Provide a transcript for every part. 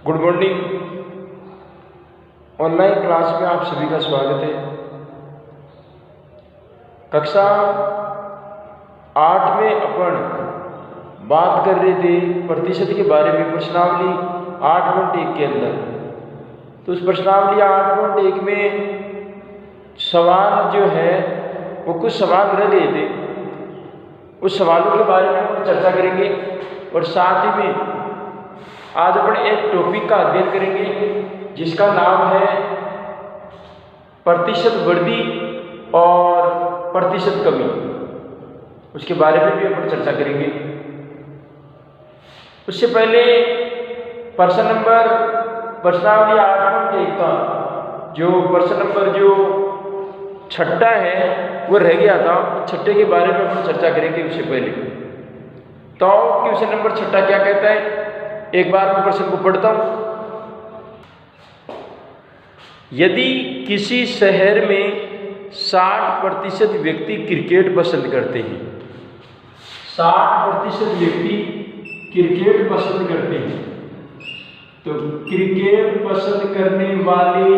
Good morning. Online class में आप सभी का स्वागत है। कक्षा 8 में अपन बात कर रहे थे प्रतिशत के बारे में, प्रश्नावली 8.1 के अंदर। तो उस प्रश्नावली 8.1 में सवाल जो है वो कुछ सवाल रह गए थे, उस सवालों के बारे में हम चर्चा करेंगे और साथ ही में आज अपन एक टॉपिक का अध्ययन करेंगे जिसका नाम है प्रतिशत वृद्धि और प्रतिशत कमी। उसके बारे में भी अपन चर्चा करेंगे। उससे पहले प्रश्नावली 8.1 का जो प्रश्न नंबर जो छठा है वो रह गया था, छठे के बारे में अपन चर्चा करेंगे। उससे पहले तो क्वेश्चन नंबर छठा क्या कहता है, एक बार मैं प्रश्न को पढ़ता हूं। यदि किसी शहर में 60% व्यक्ति क्रिकेट पसंद करते हैं, 60% व्यक्ति क्रिकेट पसंद करते हैं, तो क्रिकेट पसंद करने वाले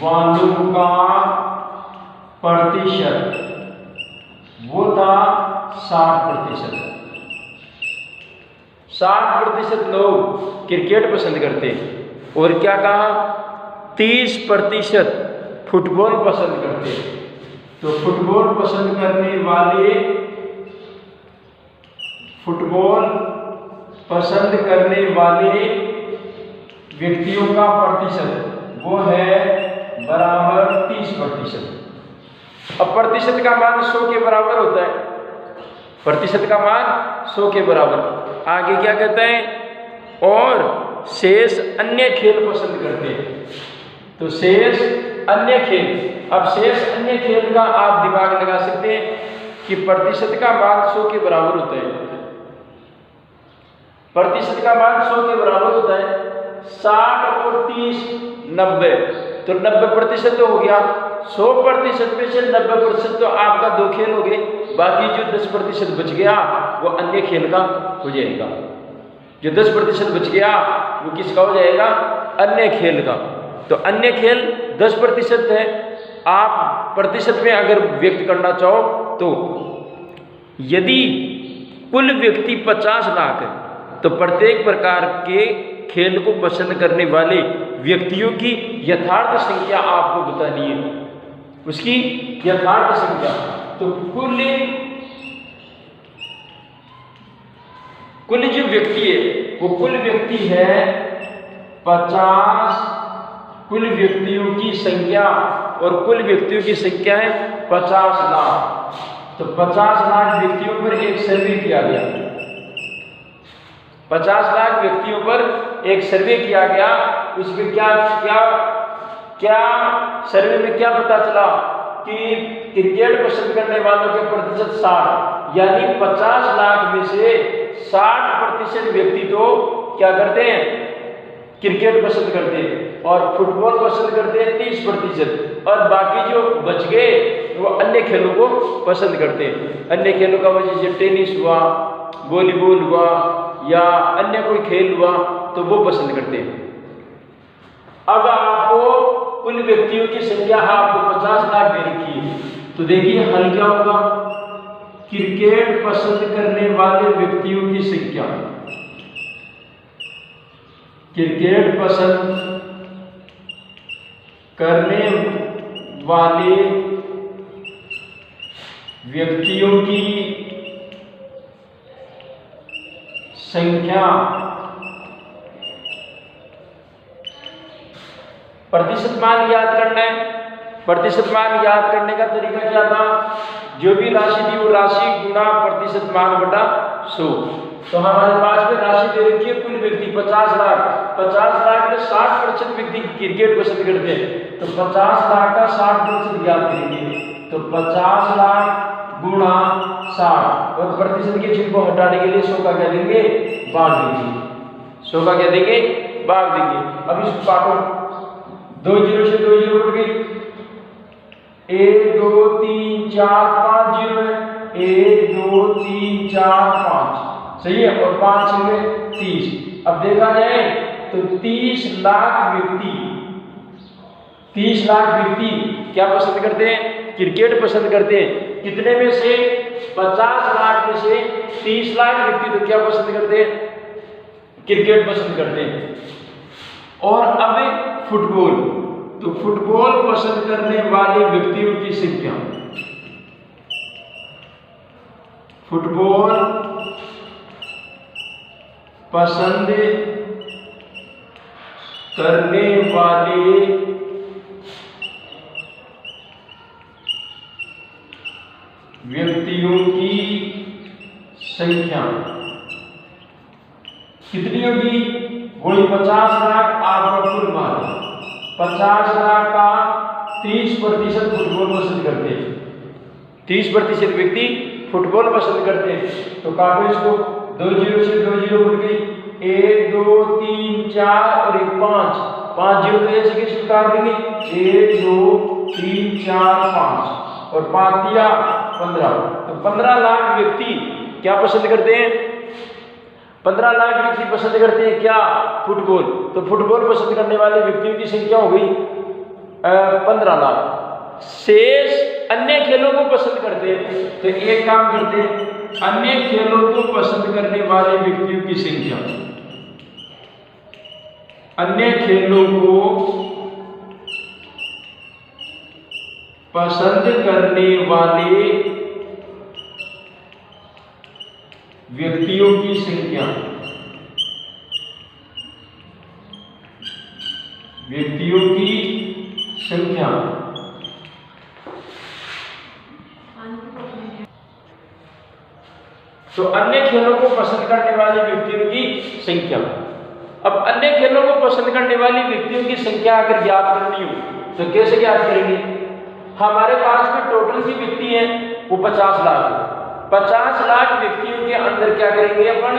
वालों का प्रतिशत वो था 60%। 60% लोग क्रिकेट पसंद करते हैं और क्या कहा, 30% फुटबॉल पसंद करते हैं। तो फुटबॉल पसंद करने वाले व्यक्तियों का प्रतिशत वो है बराबर 30%। अब प्रतिशत का मान 100 के बराबर होता है, प्रतिशत का मान 100 के बराबर। आगे क्या कहते हैं, और शेष अन्य खेल पसंद करते हैं। तो शेष अन्य खेल, अब शेष अन्य खेल का आप दिमाग लगा सकते हैं कि प्रतिशत का मान 100 के बराबर होता है। प्रतिशत का मान 100 के बराबर होता है। 60 और 30 90, तो 90% तो हो गया। 100% में से 90% तो आपका 2 खेल हो गए, बाकी जो 10% बच गया वो अन्य खेल का हो जाएगा। जो 10% बच गया वो किसका हो जाएगा, अन्य खेल का। तो अन्य खेल 10% है। आप प्रतिशत में अगर व्यक्त करना चाहो तो यदि कुल व्यक्ति 50 लाख है तो प्रत्येक प्रकार के खेल को पसंद करने वाले व्यक्तियों की यथार्थ संख्या आपको बतानी है, उसकी यथार्थ संख्या। तो कुल जो व्यक्ति है वो कुल व्यक्ति है 50, कुल व्यक्तियों की संख्या, और कुल व्यक्तियों की संख्या है 50 लाख। तो 50 लाख व्यक्तियों पर एक सर्वे किया गया, 50 लाख व्यक्तियों पर एक सर्वे किया गया। उसमें क्या सर्वे में क्या पता चला कि क्रिकेट पसंद करने वालों के प्रतिशत 60, यानी 50 लाख में से 60% व्यक्ति तो क्या करते हैं, क्रिकेट पसंद करते हैं, और फुटबॉल पसंद करते हैं 30%, और बाकी जो बच गए वो अन्य खेलों को पसंद करते हैं। अन्य खेलों का वजह जैसे टेनिस हुआ, वॉलीबॉल हुआ या अन्य कोई खेल हुआ तो वो पसंद करते हैं। अब आपको कुल व्यक्तियों की संख्या आपको 50 लाख दे रखी है, तो देखिए हल क्या होगा, क्रिकेट पसंद करने वाले व्यक्तियों की संख्या, क्रिकेट पसंद करने वाले व्यक्तियों की संख्या, प्रतिशत मान याद करना है। प्रतिशत मान याद करने का तरीका क्या था, जो भी राशि थी वो राशि गुणा प्रतिशत मान बटा 100। तो हमारे पास में राशि दे रखी है, कुल व्यक्ति 50 लाख, 50 लाख में 60% व्यक्ति क्रिकेट पसंद करते हैं, तो 50 लाख का 60% याद करेंगे। तो 50 लाख गुणा 60, और प्रतिशत के चिन्ह को हटाने के लिए 100 का क्या देंगे, बाढ़ देंगे। 100 का क्या देंगे, बाढ़ देंगे। अब इसको काटो, 2 0 से 2 0 कट गई, 1 2 3 4 5 जीरो है, 1 2 3 4 5 सही है, और 5 में 30। अब देखा जाए तो 30 लाख व्यक्ति क्या पसंद करते हैं? क्रिकेट पसंद करते हैं। कितने में से? 50 लाख में से 30 लाख व्यक्ति तो क्या पसंद करते हैं? क्रिकेट पसंद करते हैं। और अब फुटबॉल, तो फुटबॉल पसंद करने वाले व्यक्तियों की संख्या, फुटबॉल पसंद करने वाले व्यक्तियों की संख्या कितनी होगी? वही 50 लाख आपका कुल मान, 50 लाख का 30% फुटबॉल पसंद करते हैं, 30% व्यक्ति फुटबॉल पसंद करते हैं। तो काटो इसको, 2 जीरो से 2 जीरो बढ़ गई, 1 2 3 4 और 1 5 जीरो, तो ऐसे कैसे काट देंगे? 1 2 3 4 5 और 5 दिया 15। तो 15 लाख व्यक्ति क्या पसंद करते हैं? 15 लाख व्यक्ति पसंद करते हैं क्या? फुटबॉल। तो फुटबॉल पसंद करने वाले व्यक्तियों की संख्या हो गई 15 लाख। शेष अन्य खेलों को पसंद करते हैं, तो एक काम करते हैं, अन्य खेलों को पसंद करने वाले व्यक्तियों की संख्या, अन्य खेलों को पसंद करने वाले व्यक्तियों की संख्या, तो अन्य खेलों को पसंद करने वाले व्यक्तियों की संख्या। अब अन्य खेलों को पसंद करने वाली व्यक्तियों की संख्या अगर ज्ञात करनी हो तो कैसे ज्ञात करेंगे? हमारे पास में टोटल की व्यक्ति हैं वो 50 लाख है। 50 लाख व्यक्तियों के अंदर क्या करेंगे अपन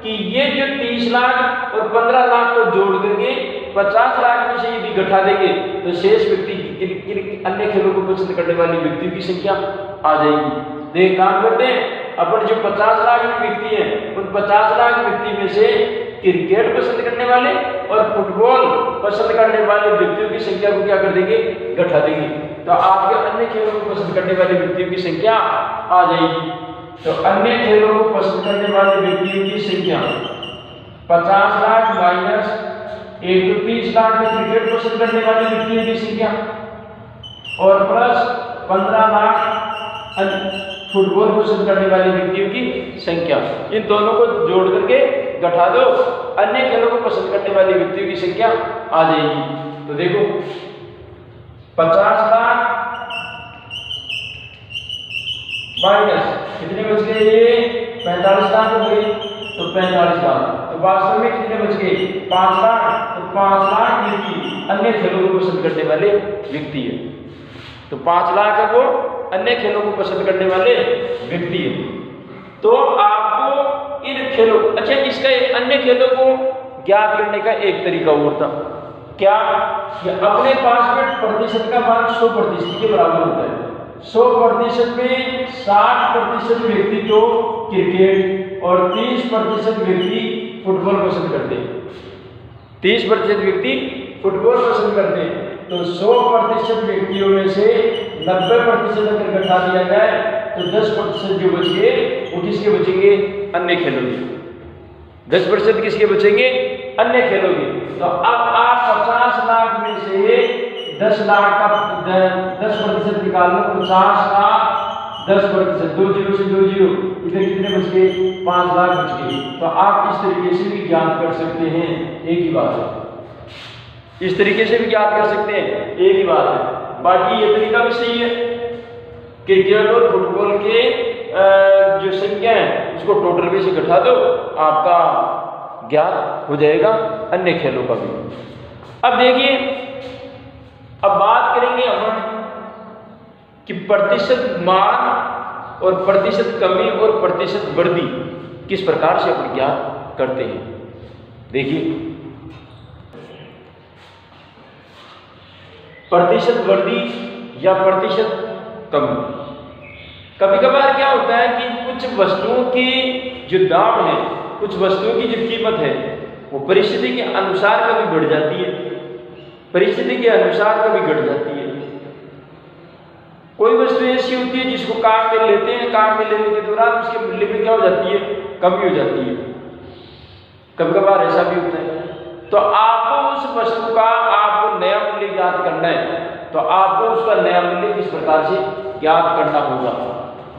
कि ये जो 30 लाख और 15 लाख को जोड़ देंगे, 50 लाख में से यदि घटा देंगे तो शेष व्यक्ति अन्य खेलों को पसंद करने वाले व्यक्तियों की संख्या आ जाएगी। देख काम करते हैं, अपन जो 50 लाख व्यक्ति हैं उन 50 लाख व्यक्ति में से क्रिकेट पसंद करने वाले और फुटबॉल पसंद करने वाले व्यक्तियों की संख्या को क्या कर देंगे? घटा देंगे। तो आपके अन्य खेलों को पसंद करने वाले व्यक्तियों की संख्या आ जाएगी। तो अन्य खेलों को पसंद करने वाले व्यक्तियों की संख्या 50 लाख माइनस 130 लाख में क्रिकेट पसंद करने वाले व्यक्तियों की संख्या और प्लस 15 लाख फुटबॉल पसंद करने वाले व्यक्तियों की संख्या, इन दोनों को जोड़ करके घटा दो, अन्य खेलों को पसंद करने वाले व्यक्तियों की संख्या आ जाएगी। तो देखो 50 लाख माइनस कितने बच गए? ये 45 लाख हो गए, तो 45 लाख। तो वास्तव में कितने बच गए? 5 लाख। तो 5 लाख व्यक्ति अन्य खेलों को पसंद करने वाले व्यक्ति है। तो 5 लाख है वो अन्य खेलों को पसंद करने वाले व्यक्ति है। तो आपको इन खेलों, अच्छा इसका अन्य खेलों को ज्ञात करने का एक तरीका और था, क्या? कि अपने पास में प्रतिशत का मान 100% के बराबर होता है। 100% में 60% व्यक्ति तो क्रिकेट और 30% व्यक्ति फुटबॉल पसंद करते हैं। 30% व्यक्ति फुटबॉल पसंद करते हैं। तो 100% व्यक्तियों में से 90% अगर घटा दिया जाए तो 10% जो बच गए वो किसके बचेंगे? अन्य खेलों के। 10% किसके बचेंगे? अन्य खेलों के। तो अब आप 50 लाख में से 10 लाख का 10% निकाल लो, 50 का 10%, 2 जीरो से 2 जीरो, इधर कितने बच गए? 5 लाख बच गए। तो आप इस तरीके से भी ज्ञात कर सकते हैं, एक ही बात है। इस तरीके से भी ज्ञात कर सकते हैं, एक ही बात है। बाकी ये तरीका भी सही है, क्रिकेट और फुटबॉल के जो संख्या है उसको टोटल में से घटा दो, आपका ज्ञात हो जाएगा अन्य खेलों का भी। अब देखिए, अब बात करेंगे अपन कि प्रतिशत मान और प्रतिशत कमी और प्रतिशत वृद्धि किस प्रकार से अपन ज्ञात करते हैं। देखिए, प्रतिशत वृद्धि या प्रतिशत कमी। कभी कभार क्या होता है कि कुछ वस्तुओं की जो दाम है, कुछ वस्तुओं की जो कीमत है, वो परिस्थिति के अनुसार कभी बढ़ जाती है, परिस्थिति के अनुसार कभी घट जाती है। कोई वस्तु ऐसी होती है जिसको काम में लेते हैं, काम में लेने के दौरान उसके मूल्य में क्या हो जाती है, कमी हो जाती है। कभी कभार ऐसा भी होता है। तो आपको उस वस्तु का आपको नया मूल्य ज्ञात करना है, तो आपको उसका नया मूल्य किस प्रकार से ज्ञात करना होगा।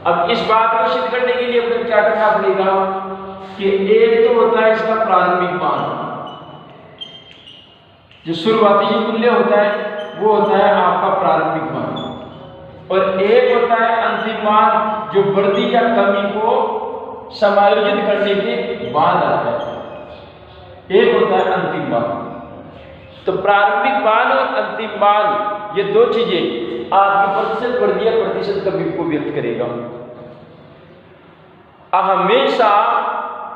अब इस बात को सिद्ध करने के लिए अपने क्या करना पड़ेगा कि एक तो होता है इसका प्रारंभिक मान, जो शुरुआती जो मूल्य होता है वो होता है आपका प्रारंभिक मान, और एक होता है अंतिम मान जो वृद्धि या कमी को समायोजित करने के बाद आता है। एक होता है अंतिम मान। तो प्रारंभिक मान और अंतिम मान ये दो चीजें आपकी प्रतिशत वृद्धि या प्रतिशत कमी को व्यक्त करेगा। हमेशा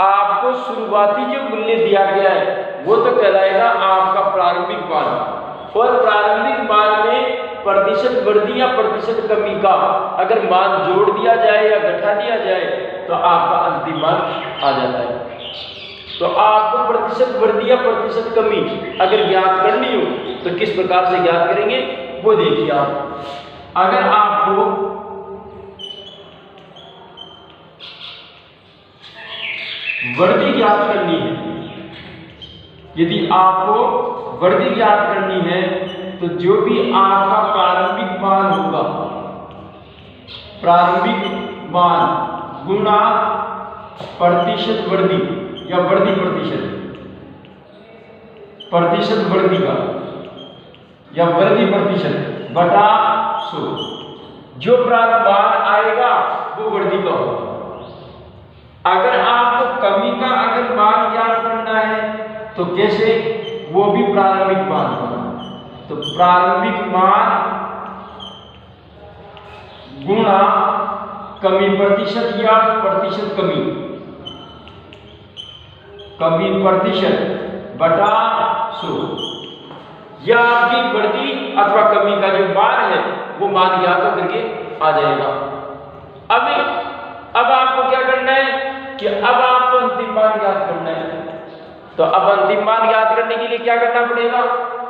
आपको शुरुआती जो मूल्य दिया गया है वो तो कहलाएगा आपका प्रारंभिक मान, और प्रारंभिक मान में प्रतिशत वृद्धि या प्रतिशत कमी का अगर मान जोड़ दिया जाए या घटा दिया जाए तो आपका अंतिम मान आ जाता है। तो आपको प्रतिशत वृद्धि या प्रतिशत कमी अगर ज्ञात करनी हो तो किस प्रकार से ज्ञात करेंगे वो देखिए आप। अगर आपको वृद्धि ज्ञात करनी है, यदि आपको वृद्धि ज्ञात करनी है तो जो भी आपका प्रारंभिक मान होगा, प्रारंभिक मान गुना प्रतिशत वृद्धि या वृद्धि प्रतिशत वृद्धि का या वृद्धि प्रतिशत बटा 100, जो प्रारंभिक मान आएगा वो वृद्धि का होगा। अगर आपको कमी का अगर मान ज्ञात करना है तो कैसे, वो भी प्रारंभिक मान होगा। तो प्रारंभिक मान गुणा कमी प्रतिशत या प्रतिशत कमी, कमी प्रतिशत बटा 100, यह आपकी वृद्धि अथवा कमी का जो मान है वो मान ज्ञात करके आ जाएगा। अब आपको क्या करना है कि अब आपको अंतिम मान ज्ञात करना है। तो अब अंतिम मान ज्ञात करने के लिए क्या करना पड़ेगा,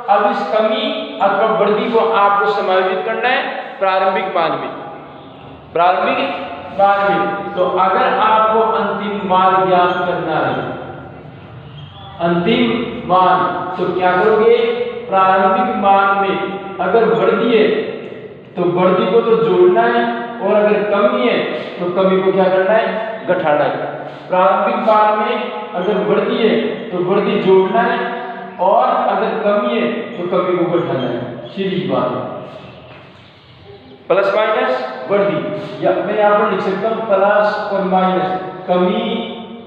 अब इस कमी अथवा वृद्धि को आपको समायोजित करना है प्रारंभिक मान में, प्रारंभिक मान में। तो अगर आपको अंतिम मान ज्ञात करना है, अंतिम मान, तो क्या करोगे, प्रारंभिक मान में अगर वृद्धि है तो वृद्धि को तो जोड़ना है, और अगर कमी है तो कमी को क्या करना है, घटाना है। प्रारंभिक मान में अगर वृद्धि है तो वृद्धि जोड़ना है, और अगर कमी है तो कमी को घटाना है। सीधी बात है। प्लस माइनस वृद्धि, या मैं यहाँ पर लिख सकता हूँ प्लस और माइनस, कमी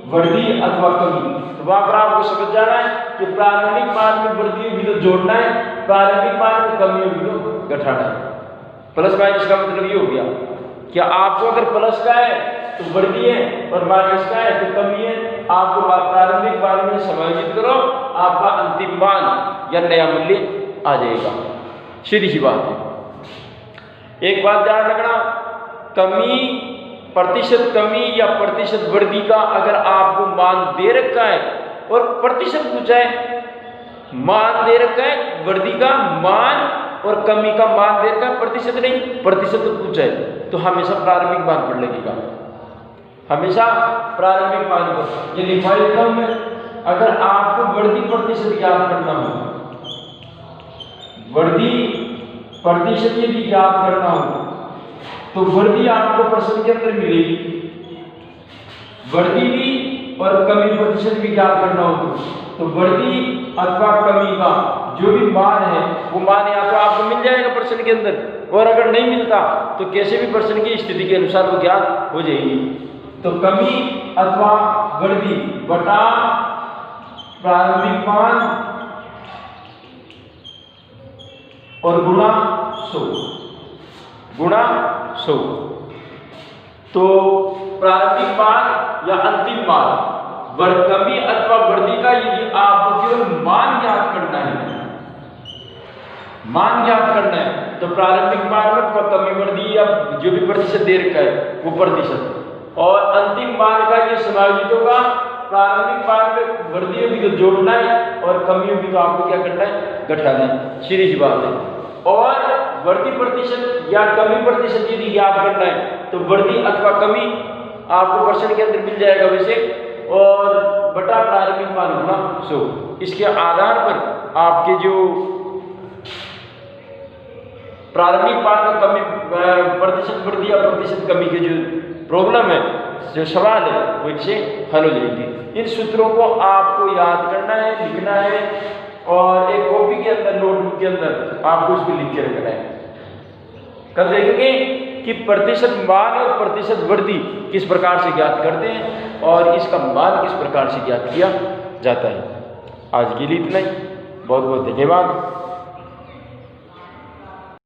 वृद्धि अथवा कमी। तो वहां पर आपको समझ जाना है कि प्रारंभिक मान में वृद्धि होगी तो जोड़ना है, प्रारंभिक मान में कमी होगी तो घटाना है। प्लस माइनस का मतलब ये हो गया कि आपको अगर प्लस का है तो वृद्धि है, और माइनस का है तो कमी है। आपको प्रारंभिक मान में समायोजित करो, आपका अंतिम मान या नया मूल्य आ जाएगा। सीधी सी बात है। एक बात ध्यान रखना, कमी प्रतिशत कमी या प्रतिशत वृद्धि का अगर आपको मान दे रखा है और प्रतिशत पूछा है, मान दे रखा है वृद्धि का मान और कमी का मान दे रखा है, प्रतिशत नहीं, प्रतिशत तो पूछा है, तो हमेशा प्रारंभिक मान पर लगेगा, हमेशा प्रारंभिक मान पर। ये लिखा देता हूं मैं, अगर आपको वृद्धि प्रतिशत ज्ञात करना हो, वृद्धि प्रतिशत यदि ज्ञात करना हो तो वृद्धि आपको प्रश्न के अंदर मिलेगी, वृद्धि भी और कमी प्रतिशत भी ज्ञात करना हो तो वृद्धि अथवा कमी का जो भी मान है वो मान या तो आपको मिल जाएगा प्रश्न के अंदर, और अगर नहीं मिलता तो कैसे भी प्रश्न की स्थिति के अनुसार वो ज्ञात हो जाएगी। तो कमी अथवा वृद्धि बटा प्रारंभिक मान और गुणा 100, गुणा 100। तो प्रारंभिक मान या अंतिम मान, कमी अथवा वृद्धि का यदि आपको केवल मान ज्ञात करना है मान ज्ञात करना है तो प्रारंभिक मान में कमी वृद्धि या जो भी प्रतिशत दे रखा है वो प्रतिशत, और अंतिम मान का ये समायोजित होगा। प्रारंभिक मान में वृद्धि होगी तो जोड़ना है और कमी होगी तो आपको क्या करना है, घटाना है, सीधी सी बात है। और वृद्धि प्रतिशत या कमी प्रतिशत यदि ज्ञात करना है तो वृद्धि अथवा कमी आपको प्रश्न के अंदर मिल जाएगा वैसे, और बटा प्रारंभिक मान होगा 100। इसके आधार पर आपके जो प्रारंभिक मान में कमी प्रतिशत वृद्धि या प्रतिशत कमी के जो प्रॉब्लम है, जो सवाल है, वो इनसे हल हो जाएंगे। इन सूत्रों को आपको याद करना है, लिखना है, और एक कॉपी के अंदर, नोटबुक के अंदर आपको इसको लिख के रखना है। कल देखेंगे कि प्रतिशत मान और प्रतिशत वृद्धि किस प्रकार से ज्ञात करते हैं और इसका मान किस प्रकार से ज्ञात किया जाता है। आज के लिए इतना ही, बहुत बहुत धन्यवाद।